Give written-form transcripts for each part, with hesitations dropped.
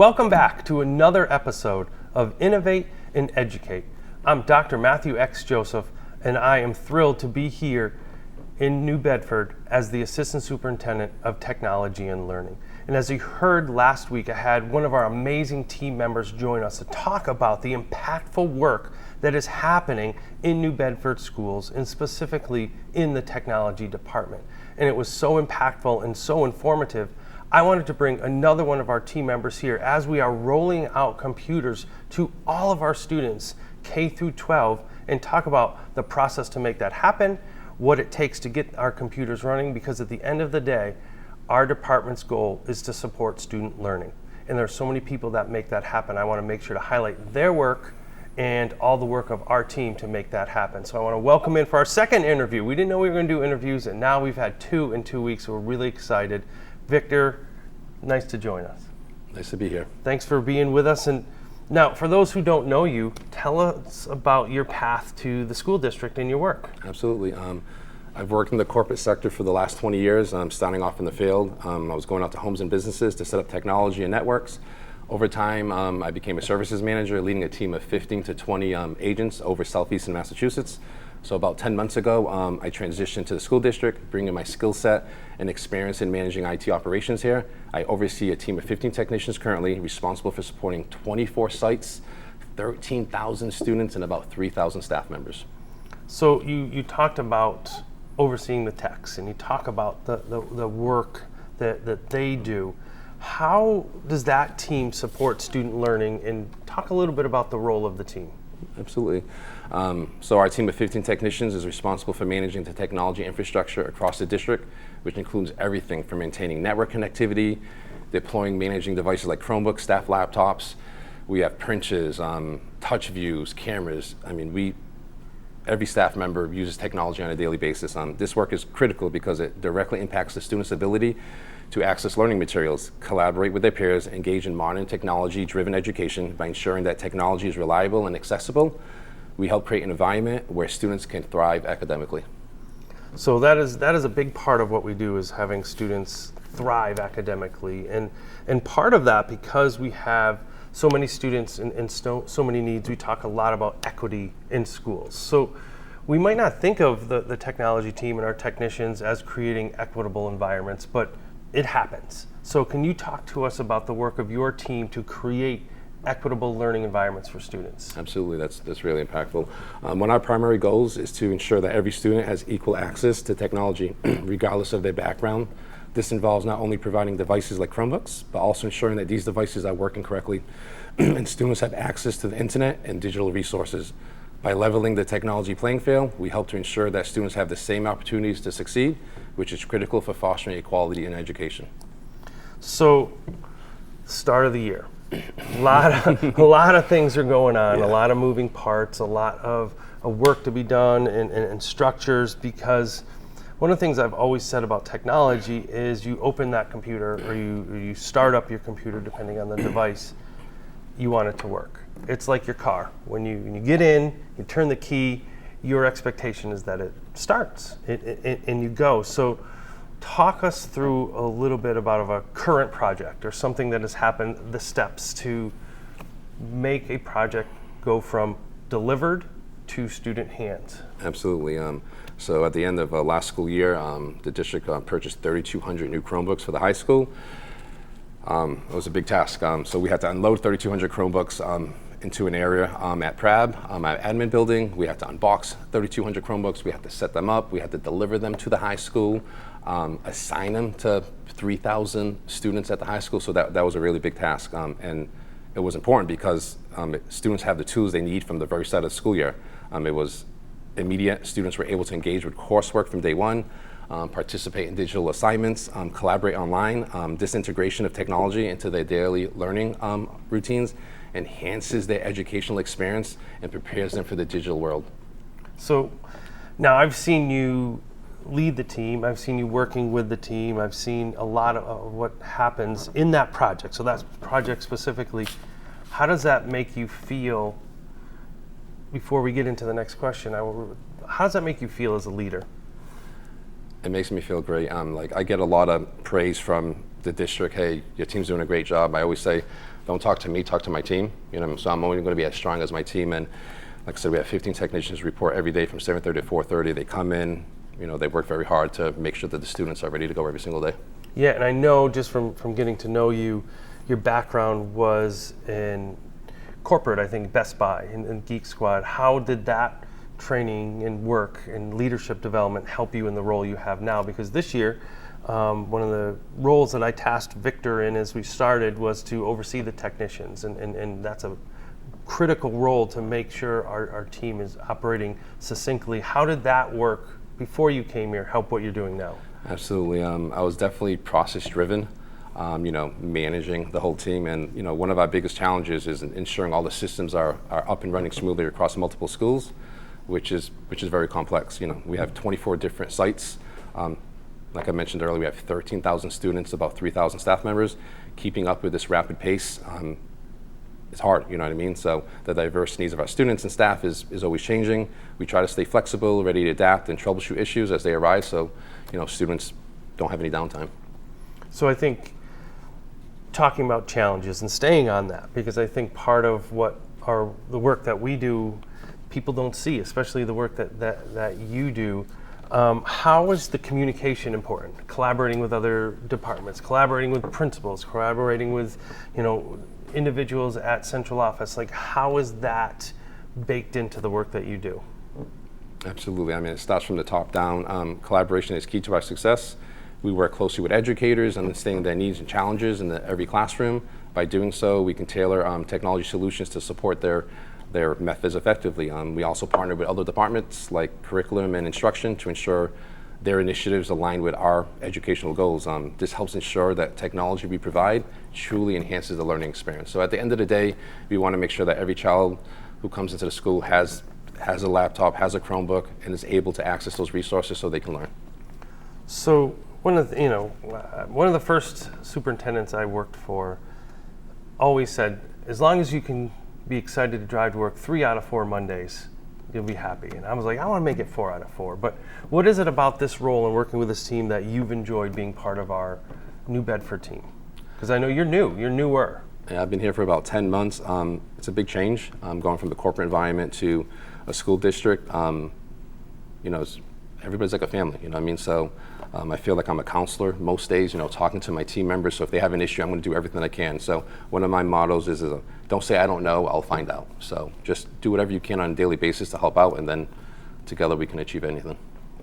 Welcome back to another episode of Innovate and Educate. I'm Dr. Matthew X. Joseph, and I am thrilled to be here in New Bedford as the Assistant Superintendent of Technology and Learning. And as you heard last week, I had one of our amazing team members join us to talk about the impactful work that is happening in New Bedford schools, and specifically in the technology department. And it was so impactful and so informative, I wanted to bring another one of our team members here as we are rolling out computers to all of our students, K through 12, and talk about the process to make that happen, what it takes to get our computers running, because at the end of the day, our department's goal is to support student learning. And there are so many people that make that happen. I want to make sure to highlight their work and all the work of our team to make that happen. So I want to welcome in for our second interview. We didn't know we were going to do interviews, and now we've had two in 2 weeks, so we're really excited. Victor, nice to join us. Nice to be here. Thanks for being with us. And now, for those who don't know you, tell us about your path to the school district and your work. Absolutely. I've worked in the corporate sector for the last 20 years. I'm starting off in the field. I was going out to homes and businesses to set up technology and networks. Over time, I became a services manager, leading a team of 15 to 20 agents over Southeastern Massachusetts. So about 10 months ago, I transitioned to the school district, bringing my skill set and experience in managing IT operations here. I oversee a team of 15 technicians currently, responsible for supporting 24 sites, 13,000 students, and about 3,000 staff members. So you talked about overseeing the techs, and you talk about the work that they do. How does that team support student learning, and talk a little bit about the role of the team? Absolutely. So our team of 15 technicians is responsible for managing the technology infrastructure across the district, which includes everything from maintaining network connectivity, deploying, managing devices like Chromebooks, staff laptops. We have printers, touch views, cameras. Every staff member uses technology on a daily basis. This work is critical because it directly impacts the students' ability to access learning materials, collaborate with their peers, engage in modern technology-driven education by ensuring that technology is reliable and accessible. We help create an environment where students can thrive academically. So that is a big part of what we do, is having students thrive academically. And part of that, because we have so many students and so many needs, we talk a lot about equity in schools. So we might not think of the technology team and our technicians as creating equitable environments, but it happens. So can you talk to us about the work of your team to create equitable learning environments for students? Absolutely, that's really impactful. One of our primary goals is to ensure that every student has equal access to technology, regardless of their background. This involves not only providing devices like Chromebooks, but also ensuring that these devices are working correctly and students have access to the internet and digital resources. By leveling the technology playing field, we help to ensure that students have the same opportunities to succeed, which is critical for fostering equality in education. So, start of the year. A lot of things are going on, a lot of moving parts, a lot of work to be done and structures, because one of the things I've always said about technology is you open that computer, or you start up your computer, depending on the device, you want it to work. It's like your car. When you get in, you turn the key, your expectation is that it starts and you go. So talk us through a little bit about a current project or something that has happened, the steps to make a project go from delivered to student hands. Absolutely. So at the end of last school year, the district purchased 3,200 new Chromebooks for the high school. It was a big task. So we had to unload 3,200 Chromebooks into an area at PRAB, our admin building. We had to unbox 3,200 Chromebooks. We had to set them up. We had to deliver them to the high school, assign them to 3,000 students at the high school. So that was a really big task. And it was important because students have the tools they need from the very start of the school year. It was immediate. Students were able to engage with coursework from day one, participate in digital assignments, collaborate online. This integration of technology into their daily learning routines enhances their educational experience and prepares them for the digital world. So now I've seen you lead the team, I've seen you working with the team, I've seen a lot of what happens in that project. So that project specifically, how does that make you feel, before we get into the next question, how does that make you feel as a leader? It makes me feel great. I get a lot of praise from the district. Hey, your team's doing a great job. I always say don't talk to me, talk to my team. So I'm only going to be as strong as my team. And like I said, we have 15 technicians report every day from 7:30 to 4:30. They come in, they work very hard to make sure that the students are ready to go every single day. Yeah, and I know just from getting to know you, your background was in corporate, I think Best Buy and Geek Squad. How did that training and work and leadership development help you in the role you have now? Because this year, one of the roles that I tasked Victor in as we started was to oversee the technicians, and that's a critical role to make sure our team is operating succinctly. How did that work before you came here help what you're doing now? Absolutely. I was definitely process driven, managing the whole team. And, one of our biggest challenges is ensuring all the systems are up and running smoothly across multiple schools, which is very complex. We have 24 different sites. Like I mentioned earlier, we have 13,000 students, about 3,000 staff members. Keeping up with this rapid pace, it's hard, you know what I mean? So the diverse needs of our students and staff is always changing. We try to stay flexible, ready to adapt and troubleshoot issues as they arise, so students don't have any downtime. So I think talking about challenges and staying on that, because I think part of the work that we do, people don't see, especially the work that you do. How is the communication important? Collaborating with other departments, collaborating with principals, collaborating with individuals at central office. Like, how is that baked into the work that you do? Absolutely. I mean, it starts from the top down. Collaboration is key to our success. We work closely with educators, understanding their needs and challenges in every classroom. By doing so, we can tailor technology solutions to support their methods effectively. We also partner with other departments like curriculum and instruction to ensure their initiatives align with our educational goals. This helps ensure that technology we provide truly enhances the learning experience. So at the end of the day, we want to make sure that every child who comes into the school has a laptop, has a Chromebook, and is able to access those resources so they can learn. So one of the first superintendents I worked for always said, as long as you can be excited to drive to work 3 out of 4 Mondays, you'll be happy. And I was like, I want to make it 4 out of 4. But what is it about this role and working with this team that you've enjoyed being part of our New Bedford team? Because I know you're newer. Yeah, I've been here for about 10 months. It's a big change. Going from the corporate environment to a school district. Everybody's like a family, you know what I mean? So I feel like I'm a counselor most days, talking to my team members. So if they have an issue, I'm going to do everything I can. So one of my mottos is don't say I don't know, I'll find out. So just do whatever you can on a daily basis to help out, and then together we can achieve anything.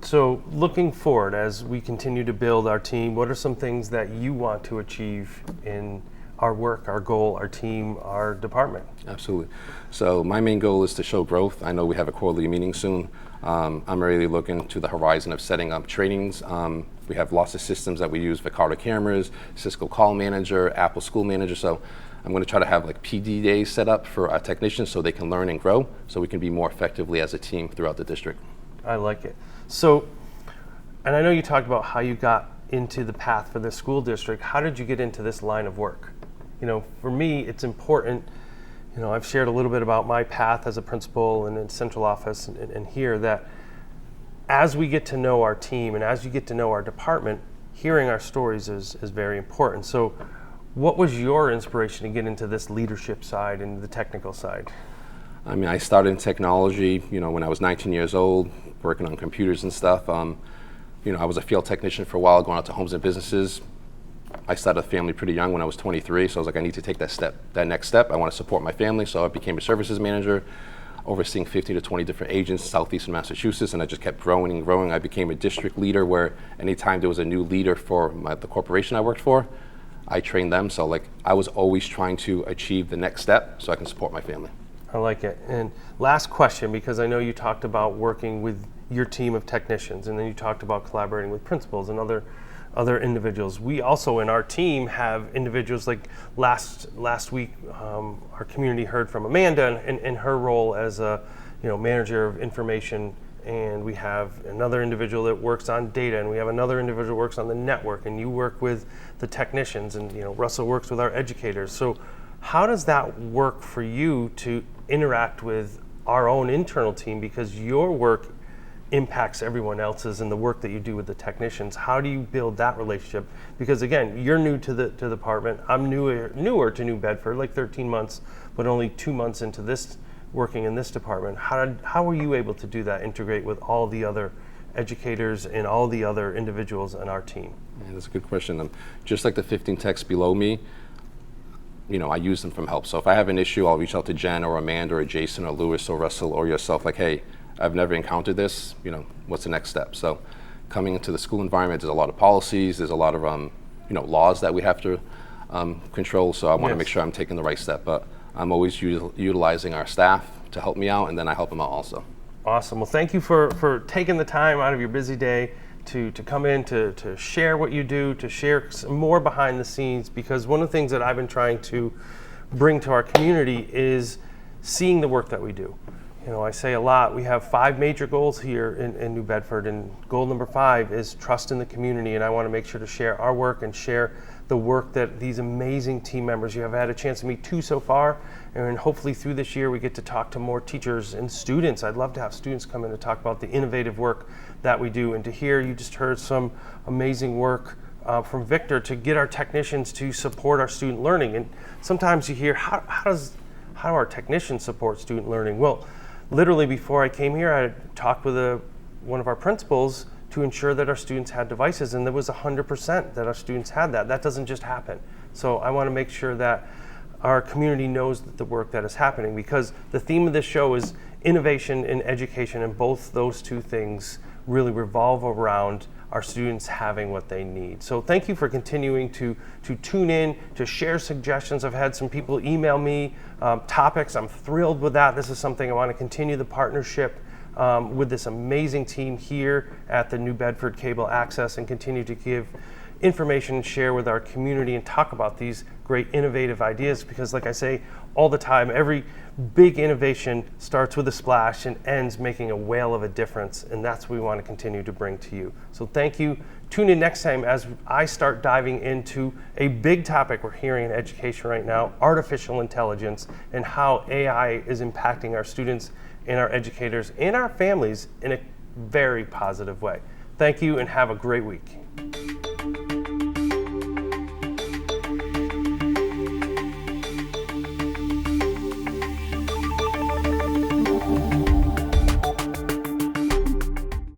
So looking forward, as we continue to build our team, what are some things that you want to achieve in our work, our goal, our team, our department? Absolutely. So my main goal is to show growth. I know we have a quarterly meeting soon. I'm really looking to the horizon of setting up trainings. We have lots of systems that we use: Vicardo cameras, Cisco Call Manager, Apple School Manager. So I'm going to try to have like PD days set up for our technicians so they can learn and grow, so we can be more effectively as a team throughout the district. I like it. So, and I know you talked about how you got into the path for this school district. How did you get into this line of work? For me, it's important. I've shared a little bit about my path as a principal and in central office and here, that as we get to know our team and as you get to know our department, hearing our stories is very important. So what was your inspiration to get into this leadership side and the technical side? I mean, I started in technology, when I was 19 years old, working on computers and stuff. I was a field technician for a while, going out to homes and businesses. I started a family pretty young when I was 23, so I was like, I need to take that next step. I want to support my family, so I became a services manager, overseeing 15 to 20 different agents, southeastern Massachusetts, and I just kept growing and growing. I became a district leader where anytime there was a new leader for the corporation I worked for, I trained them. So I was always trying to achieve the next step so I can support my family. I like it. And last question, because I know you talked about working with your team of technicians, and then you talked about collaborating with principals and other individuals. We also in our team have individuals like last week, our community heard from Amanda in her role as a manager of information, and we have another individual that works on data, and we have another individual who works on the network, and you work with the technicians, and Russell works with our educators. So how does that work for you to interact with our own internal team, because your work impacts everyone else's and the work that you do with the technicians. How do you build that relationship? Because again, you're new to the department. I'm newer to New Bedford, like 13 months, but only 2 months into this working in this department. How were you able to do that, integrate with all the other educators and all the other individuals in our team? Yeah, that's a good question. Just like the 15 techs below me, I use them from help. So if I have an issue, I'll reach out to Jen or Amanda or Jason or Lewis or Russell or yourself, like, hey, I've never encountered this, what's the next step? So coming into the school environment, there's a lot of policies, there's a lot of laws that we have to control, so I want to make sure I'm taking the right step. But I'm always utilizing our staff to help me out, and then I help them out also. Awesome. Well, thank you for taking the time out of your busy day to come in to share what you do, to share some more behind the scenes, because one of the things that I've been trying to bring to our community is seeing the work that we do. I say a lot, we have 5 major goals here in New Bedford, and goal number 5 is trust in the community, and I want to make sure to share our work and share the work that these amazing team members, you have had a chance to meet 2 so far, and hopefully through this year we get to talk to more teachers and students. I'd love to have students come in to talk about the innovative work that we do, and to hear, you just heard some amazing work from Victor to get our technicians to support our student learning. And sometimes you hear, how do our technicians support student learning? Well, literally before I came here, I talked with one of our principals to ensure that our students had devices, and there was 100% that our students had that. That doesn't just happen. So I want to make sure that our community knows the work that is happening, because the theme of this show is innovation in education, and both those 2 things really revolve around our students having what they need. So thank you for continuing to tune in, to share suggestions. I've had some people email me topics. I'm thrilled with that. This is something I want to continue the partnership with this amazing team here at the New Bedford Cable Access, and continue to give information and share with our community and talk about these great innovative ideas, because like I say all the time, every big innovation starts with a splash and ends making a whale of a difference, and that's what we want to continue to bring to you. So thank you. Tune in next time as I start diving into a big topic we're hearing in education right now, artificial intelligence, and how AI is impacting our students and our educators and our families in a very positive way. Thank you, and have a great week.